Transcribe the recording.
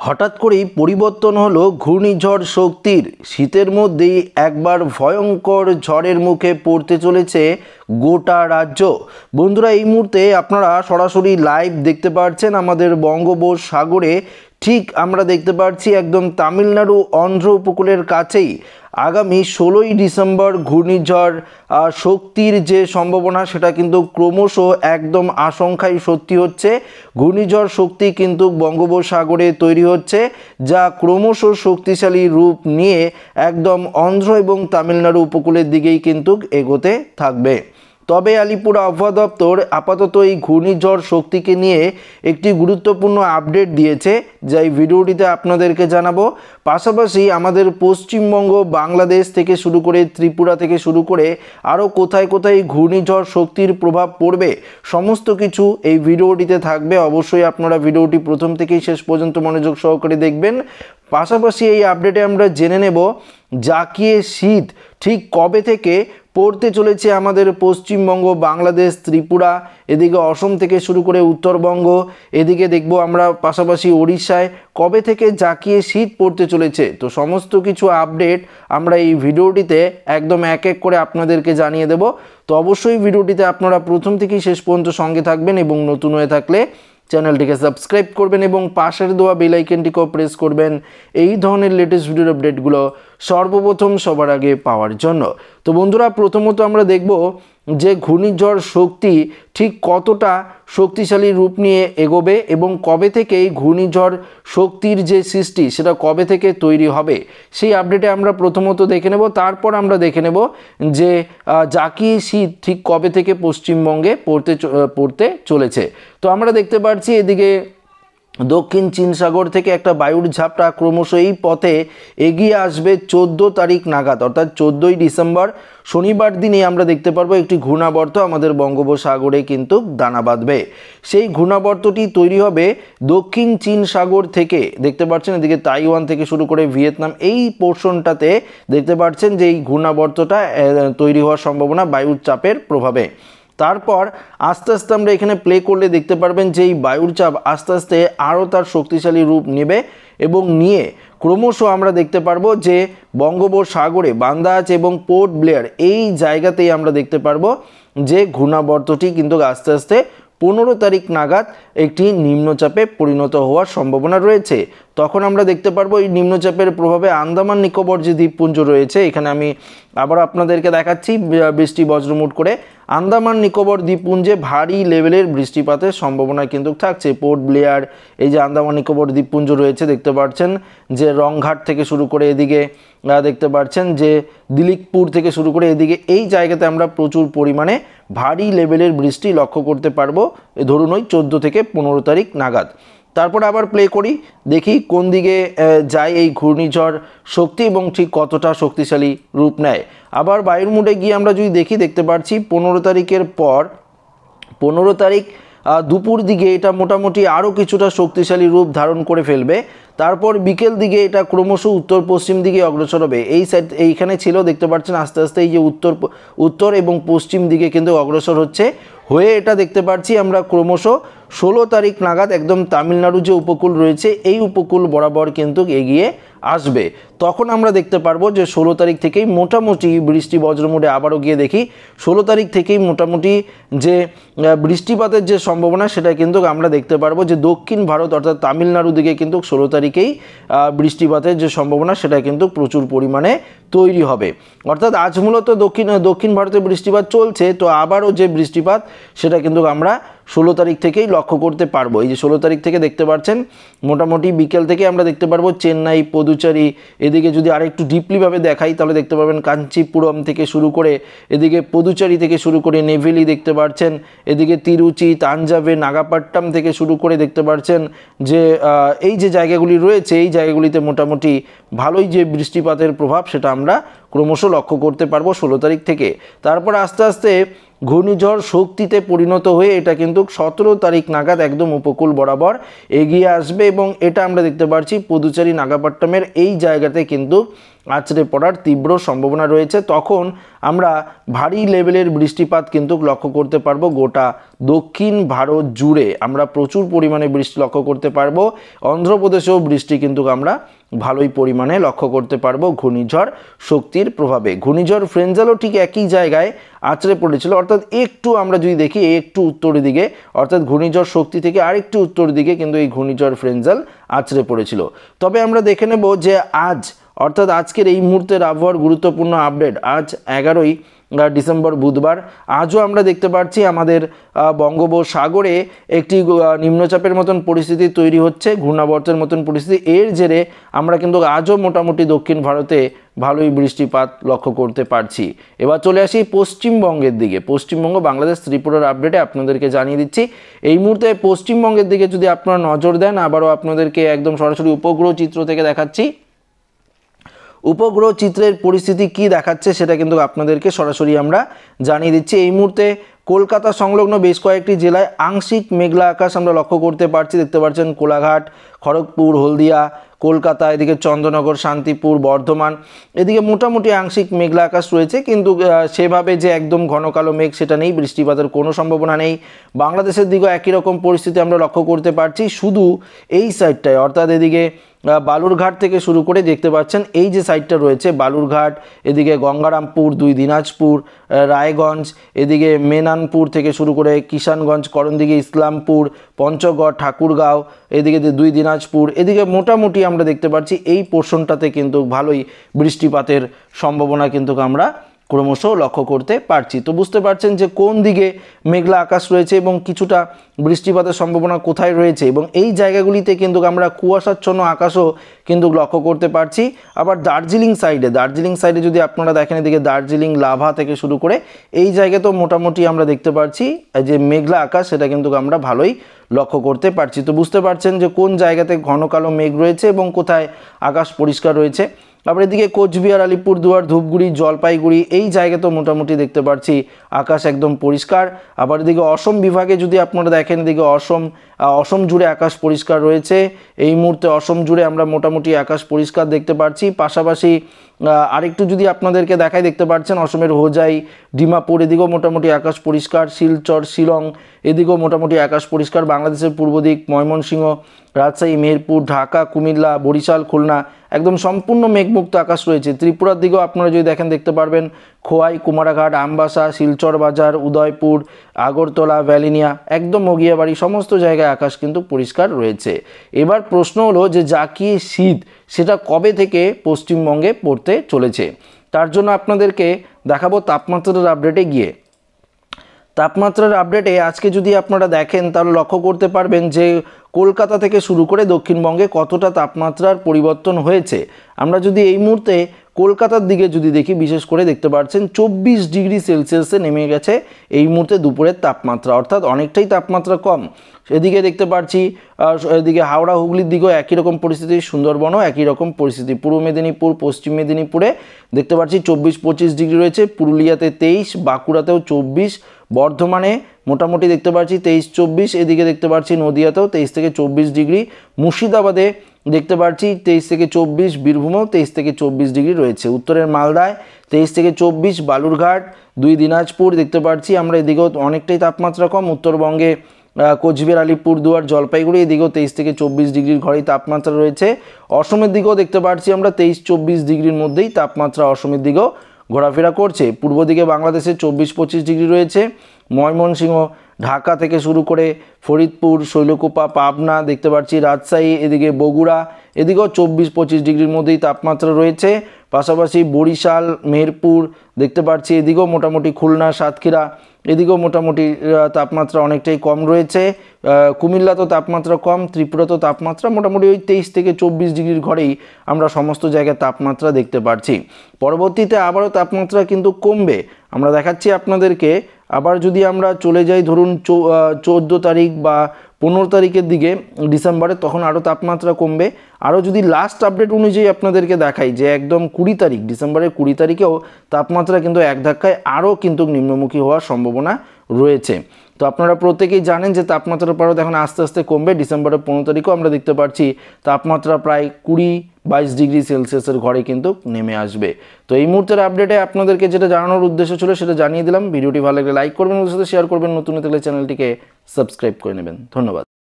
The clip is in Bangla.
হঠাৎ করেই পরিবর্তন হলো ঘূর্ণিঝড় শক্তির। শীতের মধ্যেই একবার ভয়ঙ্কর ঝড়ের মুখে পড়তে চলেছে গোটা রাজ্য। বন্ধুরা, এই মুহূর্তে আপনারা সরাসরি লাইভ দেখতে পাচ্ছেন আমাদের বঙ্গোপসাগরে। ঠিক আমরা দেখতে পাচ্ছি একদম তামিলনাড়ু অন্ধ্র উপকূলের কাছেই আগামী 16ই ডিসেম্বর ঘূর্ণিঝড় শক্তির যে সম্ভাবনা সেটা কিন্তু ক্রমশ একদম আশঙ্কাই সত্যি হচ্ছে। ঘূর্ণিঝড় শক্তি কিন্তু বঙ্গোপসাগরে তৈরি হচ্ছে, যা ক্রমশ শক্তিশালী রূপ নিয়ে একদম অন্ধ্র এবং তামিলনাড়ু উপকূলের দিকেই কিন্তু এগোতে থাকবে। তবে আলিপুর আবহাওয়া দপ্তর আপাতত এই ঘূর্ণিঝড় শক্তিকে নিয়ে একটি গুরুত্বপূর্ণ আপডেট দিয়েছে, যা এই ভিডিওটিতে আপনাদেরকে জানাবো। পাশাপাশি আমাদের পশ্চিমবঙ্গ, বাংলাদেশ থেকে শুরু করে ত্রিপুরা থেকে শুরু করে আরও কোথায় কোথায় ঘূর্ণিঝড় শক্তির প্রভাব পড়বে সমস্ত কিছু এই ভিডিওটিতে থাকবে। অবশ্যই আপনারা ভিডিওটি প্রথম থেকেই শেষ পর্যন্ত মনোযোগ সহকারে দেখবেন। পাশাপাশি এই আপডেটে আমরা জেনে নেব জাঁকিয়ে শীত ঠিক কবে থেকে পড়তে চলেছে আমাদের পশ্চিমবঙ্গ, বাংলাদেশ, ত্রিপুরা, এদিকে অসম থেকে শুরু করে উত্তরবঙ্গ, এদিকে দেখব আমরা পাশাপাশি ওড়িশায় কবে থেকে জাঁকিয়ে শীত পড়তে চলেছে। তো সমস্ত কিছু আপডেট আমরা এই ভিডিওটিতে একদম এক এক করে আপনাদেরকে জানিয়ে দেব। তো অবশ্যই ভিডিওটিতে আপনারা প্রথম থেকেই শেষ পর্যন্ত সঙ্গে থাকবেন এবং নতুন হয়ে থাকলে চ্যানেলটিকে সাবস্ক্রাইব করবেন এবং পাশের দেওয়া বেল আইকনটিকেও প্রেস করবেন এই ধরনের লেটেস্ট ভিডিওর আপডেটগুলো সর্বপ্রথম সবার আগে পাওয়ার জন্য। তো বন্ধুরা, প্রথমত আমরা দেখব যে ঘূর্ণিঝড় শক্তি ঠিক কতটা শক্তিশালী রূপ নিয়ে এগোবে এবং কবে থেকে এই ঘূর্ণিঝড় শক্তির যে সৃষ্টি সেটা কবে থেকে তৈরি হবে সেই আপডেটে আমরা প্রথমত দেখে নেব। তারপর আমরা দেখে নেব যে জাঁকিয়ে শীত ঠিক কবে থেকে পশ্চিমবঙ্গে পড়তে চলেছে। তো আমরা দেখতে পাচ্ছি এদিকে দক্ষিণ চীন সাগর থেকে একটা বায়ুর ঝাপটা ক্রমশ এই পথে এগিয়ে আসবে 14 তারিখ নাগাদ, অর্থাৎ 14ই ডিসেম্বর শনিবার দিনে আমরা দেখতে পারবো একটি ঘূর্ণাবর্ত আমাদের বঙ্গোপসাগরে কিন্তু দানা বাঁধবে। সেই ঘূর্ণাবর্তটি তৈরি হবে দক্ষিণ চীন সাগর থেকে। দেখতে পাচ্ছেন এদিকে তাইওয়ান থেকে শুরু করে ভিয়েতনাম, এই পোর্শনটাতে দেখতে পাচ্ছেন যে এই ঘূর্ণাবর্তটা তৈরি হওয়ার সম্ভাবনা বায়ুর চাপের প্রভাবে। তারপর আস্তে আস্তে আমরা এখানে প্লে করলে দেখতে পারবেন যে এই বায়ুর চাপ আস্তে আস্তে আরও তার শক্তিশালী রূপ নেবে এবং নিয়ে ক্রমশ আমরা দেখতে পারবো যে বঙ্গোপসাগরে বান্দাজ এবং পোর্ট ব্লেয়ার এই জায়গাতেই আমরা দেখতে পারবো যে ঘূর্ণাবর্তটি কিন্তু আস্তে আস্তে 15 তারিখ নাগাদ একটি নিম্নচাপে পরিণত হওয়ার সম্ভাবনা রয়েছে। তখন আমরা দেখতে পারবো এই নিম্নচাপের প্রভাবে আন্দামান নিকোবর যে দ্বীপপুঞ্জ রয়েছে, এখানে আমি আবার আপনাদেরকে দেখাচ্ছি বৃষ্টি বজ্রমুট করে, আন্দামান নিকোবর দ্বীপপুঞ্জে ভারী লেভেলের বৃষ্টিপাতের সম্ভাবনা কিন্তু থাকছে। পোর্ট ব্লেয়ার, এই যে আন্দামান নিকোবর দ্বীপপুঞ্জ রয়েছে, দেখতে পাচ্ছেন যে রংঘাট থেকে শুরু করে এদিকে দেখতে পাচ্ছেন যে দিলীপপুর থেকে শুরু করে এদিকে এই জায়গাতে আমরা প্রচুর পরিমাণে ভারী লেভেলের বৃষ্টি লক্ষ্য করতে পারবো, ধরুন ওই 14 থেকে 15 তারিখ নাগাদ। তারপর আবার প্লে করি, দেখি কোন দিকে যায় এই ঘূর্ণিঝড় শক্তি এবং ঠিক কতটা শক্তিশালী রূপ নেয়। আবার বায়ুর মুডে গিয়ে আমরা যদি দেখি দেখতে পাচ্ছি 15 তারিখের পর 15 তারিখ দুপুর দিকে এটা মোটামুটি আরও কিছুটা শক্তিশালী রূপ ধারণ করে ফেলবে। তারপর বিকেল দিকে এটা ক্রমশ উত্তর পশ্চিম দিকে অগ্রসর হবে। এই সাইড এইখানে ছিল, দেখতে পাচ্ছেন আস্তে আস্তে এই যে উত্তর এবং পশ্চিম দিকে কিন্তু অগ্রসর হচ্ছে হয়ে এটা দেখতে পাচ্ছি আমরা ক্রমশ 16 তারিখ নাগাদ একদম তামিলনাড়ু যে উপকূল রয়েছে এই উপকূল বরাবর কিন্তু এগিয়ে আসবে। তখন আমরা দেখতে পারবো যে 16 তারিখ থেকেই মোটামুটি বৃষ্টি বজ্রমুডে আবারও গিয়ে দেখি 16 তারিখ থেকেই মোটামুটি যে বৃষ্টিপাতের যে সম্ভাবনা সেটা কিন্তু আমরা দেখতে পারবো যে দক্ষিণ ভারত অর্থাৎ তামিলনাড়ু দিকে কিন্তু 16 তারিখেই বৃষ্টিপাতের যে সম্ভাবনা সেটা কিন্তু প্রচুর পরিমাণে তৈরি হবে। অর্থাৎ আজ মূলত দক্ষিণ ভারতে বৃষ্টিপাত চলছে, তো আবারও যে বৃষ্টিপাত সেটা কিন্তু আমরা 16 তারিখ থেকেই লক্ষ্য করতে পারবো। এই যে 16 তারিখ থেকে দেখতে পাচ্ছেন মোটামুটি বিকেল থেকে আমরা দেখতে পারবো চেন্নাই, পদুচেরি, এদিকে যদি আরেকটু ডিপলিভাবে দেখাই তাহলে দেখতে পাবেন কাঞ্চিপুরম থেকে শুরু করে এদিকে পদুচেরি থেকে শুরু করে নেভেলি দেখতে পাচ্ছেন, এদিকে তিরুচি, তাঞ্জাভের, নাগাপাট্টাম থেকে শুরু করে দেখতে পাচ্ছেন যে এই যে জায়গাগুলি রয়েছে এই জায়গাগুলিতে মোটামুটি ভালোই যে বৃষ্টিপাতের প্রভাব সেটা আমরা ক্রমশ লক্ষ্য করতে পারবো 16 তারিখ থেকে। তারপর আস্তে আস্তে ঘূর্ণিঝড় শক্তিতে পরিণত হয়ে এটা কিন্তু 17 তারিখ নাগাদ একদম উপকূল বরাবর এগিয়ে আসবে এবং এটা আমরা দেখতে পাচ্ছি পুদুচেরি নাগাপাট্টামের এই জায়গাতে কিন্তু আছড়ে পড়ার তীব্র সম্ভাবনা রয়েছে। তখন আমরা ভারী লেভেলের বৃষ্টিপাত কিন্তু লক্ষ্য করতে পারবো। গোটা দক্ষিণ ভারত জুড়ে আমরা প্রচুর পরিমাণে বৃষ্টি লক্ষ্য করতে পারবো। অন্ধ্রপ্রদেশেও বৃষ্টি কিন্তু আমরা ভালোই পরিমাণে লক্ষ্য করতে পারবো ঘূর্ণিঝড় শক্তির প্রভাবে। ঘূর্ণিঝড় ফ্রেঞ্জালও ঠিক একই জায়গায় আছড়ে পড়েছিল, অর্থাৎ একটু আমরা যদি দেখি একটু উত্তর দিকে, অর্থাৎ ঘূর্ণিঝড় শক্তি থেকে আরেকটু উত্তর দিকে কিন্তু এই ঘূর্ণিঝড় ফ্রেঞ্জাল আছড়ে পড়েছিল। তবে আমরা দেখে নেব যে আজ, অর্থাৎ আজকের এই মুহূর্তের আবহাওয়ার গুরুত্বপূর্ণ আপডেট। আজ 11ই ডিসেম্বর বুধবার। আজও আমরা দেখতে পাচ্ছি আমাদের বঙ্গোপসাগরে একটি নিম্নচাপের মতন পরিস্থিতি তৈরি হচ্ছে, ঘূর্ণাবর্তের মতন পরিস্থিতি। এর জেরে আমরা কিন্তু আজও মোটামুটি দক্ষিণ ভারতে ভালোই বৃষ্টিপাত লক্ষ্য করতে পারছি। এবার চলে আসি পশ্চিমবঙ্গের দিকে। পশ্চিমবঙ্গ, বাংলাদেশ, ত্রিপুরার আপডেটে আপনাদেরকে জানিয়ে দিচ্ছি। এই মুহূর্তে পশ্চিমবঙ্গের দিকে যদি আপনারা নজর দেন, আবারও আপনাদেরকে একদম সরাসরি উপগ্রহ চিত্র থেকে দেখাচ্ছি। উপগ্রহ চিত্রের পরিস্থিতি কি দেখাচ্ছে সেটা কিন্তু আপনাদেরকে সরাসরি আমরা জানিয়ে দিচ্ছি। এই মুহূর্তে কলকাতা সংলগ্ন বেশ কয়েকটি জেলায় আংশিক মেঘলা আকাশ আমরা লক্ষ্য করতে পারছি। দেখতে পাচ্ছেন কোলাঘাট, খড়গপুর, হলদিয়া, কলকাতা, এদিকে চন্দ্রনগর, শান্তিপুর, বর্ধমান, এদিকে মোটামুটি আংশিক মেঘলা আকাশ রয়েছে, কিন্তু সেভাবে যে একদম ঘন কালো মেঘ সেটা নেই, বৃষ্টিপাতের কোনো সম্ভাবনা নেই। বাংলাদেশের দিকেও একই রকম পরিস্থিতি আমরা লক্ষ্য করতে পারছি, শুধু এই সাইডটায়, অর্থাৎ এদিকে বালুরঘাট থেকে শুরু করে দেখতে পাচ্ছেন এই যে সাইডটা রয়েছে বালুরঘাট, এদিকে গঙ্গারামপুর, 2 দিনাজপুর, রায়গঞ্জ, এদিকে মেনানপুর থেকে শুরু করে কিষানগঞ্জ, করণদিঘি, ইসলামপুর, পঞ্চগড়, ঠাকুরগাঁও, এদিকে 2 দিনাজপুর, এদিকে মোটামুটি আমরা দেখতে পাচ্ছি এই পোর্শনটাতে কিন্তু ভালোই বৃষ্টিপাতের সম্ভাবনা কিন্তু আমরা ক্রমশ লক্ষ্য করতে পারছি। তো বুঝতে পারছেন যে কোন দিকে মেঘলা আকাশ রয়েছে এবং কিছুটা বৃষ্টিপাতের সম্ভাবনা কোথায় রয়েছে, এবং এই জায়গাগুলিতে কিন্তু আমরা কুয়াশাচ্ছন্ন আকাশও কিন্তু লক্ষ্য করতে পারছি। আবার দার্জিলিং সাইডে যদি আপনারা দেখেন, এদিকে দার্জিলিং, লাভা থেকে শুরু করে এই জায়গাতেও মোটামুটি আমরা দেখতে পাচ্ছি যে মেঘলা আকাশ, সেটা কিন্তু আমরা ভালোই লক্ষ্য করতে পারছি। তো বুঝতে পারছেন যে কোন জায়গাতে ঘন কালো মেঘ রয়েছে এবং কোথায় আকাশ পরিষ্কার রয়েছে। আবার এদিকে কোচবিহার, আলিপুরদুয়ার, ধূপগুড়ি, জলপাইগুড়ি এই জায়গাতেও মোটামুটি দেখতে পাচ্ছি আকাশ একদম পরিষ্কার। আবার এদিকে অসম বিভাগে যদি আপনারা দেখেন, এদিকে অসম জুড়ে আকাশ পরিষ্কার রয়েছে। এই মুহূর্তে অসম জুড়ে আমরা মোটামুটি আকাশ পরিষ্কার দেখতে পাচ্ছি। পাশাপাশি আরেকটু যদি আপনাদেরকে দেখাই, দেখতে পাচ্ছেন অসমের হোজাই, ডিমাপুর, এদিকেও মোটামুটি আকাশ পরিষ্কার। শিলচর, শিলং, এদিকেও মোটামুটি আকাশ পরিষ্কার। বাংলাদেশের পূর্ব দিক ময়মনসিংহ, রাজশাহী, মেহেরপুর, ঢাকা, কুমিল্লা, বরিশাল, খুলনা একদম সম্পূর্ণ মেঘমুক্ত আকাশ রয়েছে। ত্রিপুরার দিকেও আপনারা যদি দেখেন দেখতে পারবেন খোয়াই, কুমারাঘাট, আমবাসা, শিলচর বাজার, উদয়পুর, আগরতলা, ভ্যালিনিয়া, একদম মগিয়াবাড়ি সমস্ত জায়গায় আকাশ কিন্তু পরিষ্কার রয়েছে। এবার প্রশ্ন হলো যে জাঁকিয়ে শীত সেটা কবে থেকে পশ্চিমবঙ্গে পড়তে চলেছে, তার জন্য আপনাদেরকে দেখাবো তাপমাত্রার আপডেটে গিয়ে। তাপমাত্রার আপডেটে আজকে যদি আপনারা দেখেন তাহলে লক্ষ্য করতে পারবেন যে কলকাতা থেকে শুরু করে দক্ষিণবঙ্গে কতটা তাপমাত্রার পরিবর্তন হয়েছে। আমরা যদি এই মুহূর্তে কলকাতার দিকে যদি দেখি, বিশেষ করে দেখতে পাচ্ছেন 24 ডিগ্রি সেলসিয়াসে নেমে গেছে এই মুহূর্তে দুপুরের তাপমাত্রা, অর্থাৎ অনেকটাই তাপমাত্রা কম। এদিকে দেখতে পাচ্ছি এদিকে হাওড়া, হুগলির দিকেও একই রকম পরিস্থিতি, সুন্দরবনও একই রকম পরিস্থিতি। পূর্ব মেদিনীপুর, পশ্চিম মেদিনীপুরে দেখতে পাচ্ছি 24-25 ডিগ্রি রয়েছে, পুরুলিয়াতে 23, বাঁকুড়াতেও 24, বর্ধমানে মোটামুটি দেখতে পাচ্ছি 23-24, এদিকে দেখতে পাচ্ছি নদিয়াতেও 23 থেকে 24 ডিগ্রি, মুর্শিদাবাদে দেখতে পাচ্ছি 23 থেকে 24, বীরভূমেও 23 থেকে 24 ডিগ্রি রয়েছে। উত্তরের মালদায় 23 থেকে 24, বালুরঘাট, 2 দিনাজপুর দেখতে পাচ্ছি আমরা, এদিকেও অনেকটাই তাপমাত্রা কম। উত্তরবঙ্গে কোচবিহার, আলিপুরদুয়ার, জলপাইগুড়ি এদিকেও 23 থেকে 24 ডিগ্রির ঘরেই তাপমাত্রা রয়েছে। অসমের দিকেও দেখতে পাচ্ছি আমরা 23-24 ডিগ্রির মধ্যেই তাপমাত্রা অসমের দিকেও ঘোরাফেরা করছে। পূর্ব দিকে বাংলাদেশে 24-25 ডিগ্রি রয়েছে। ময়মনসিংহ, ঢাকা থেকে শুরু করে ফরিদপুর, শৈলকুপা, পাবনা দেখতে পাচ্ছি, রাজশাহী, এদিকে বগুড়া এদিকেও 24-25 ডিগ্রির মধ্যেই তাপমাত্রা রয়েছে। পাশাপাশি বরিশাল, মেহেরপুর দেখতে পাচ্ছি, এদিকেও মোটামুটি খুলনা, সাতক্ষীরা এদিকেও মোটামুটি তাপমাত্রা অনেকটাই কম রয়েছে। কুমিল্লাতেও তাপমাত্রা কম, ত্রিপুরাতেও তাপমাত্রা মোটামুটি ওই 23 থেকে 24 ডিগ্রির ঘরেই আমরা সমস্ত জায়গায় তাপমাত্রা দেখতে পাচ্ছি। পরবর্তীতে আবারও তাপমাত্রা কিন্তু কমবে, আমরা দেখাচ্ছি আপনাদেরকে। আবার যদি আমরা চলে যাই ধরুন 14 তারিখ বা 15 তারিখের দিকে ডিসেম্বরে, তখন আরও তাপমাত্রা কমবে। আরও যদি লাস্ট আপডেট অনুযায়ী আপনাদেরকে দেখাই যে একদম 20 তারিখ, ডিসেম্বরের 20 তারিখেও তাপমাত্রা কিন্তু এক ধাক্কায় আরও কিন্তু নিম্নমুখী হওয়ার সম্ভাবনা রয়েছে। তো আপনারা প্রত্যেকেই জানেন যে তাপমাত্রার পরও এখন আস্তে আস্তে কমবে। ডিসেম্বরের 15 তারিখেও আমরা দেখতে পাচ্ছি তাপমাত্রা প্রায় 22 ডিগ্রি সেলসিয়াসের ঘরে কিন্তু নেমে আসবে। তো এই মুহূর্তের আপডেটে আপনাদেরকে যেটা জানানোর উদ্দেশ্য ছিল সেটা জানিয়ে দিলাম। ভিডিওটি ভালো লাগলে লাইক করবেন, ওদের সাথে শেয়ার করবেন, নতুন হলে চ্যানেলটিকে সাবস্ক্রাইব করে নেবেন। ধন্যবাদ।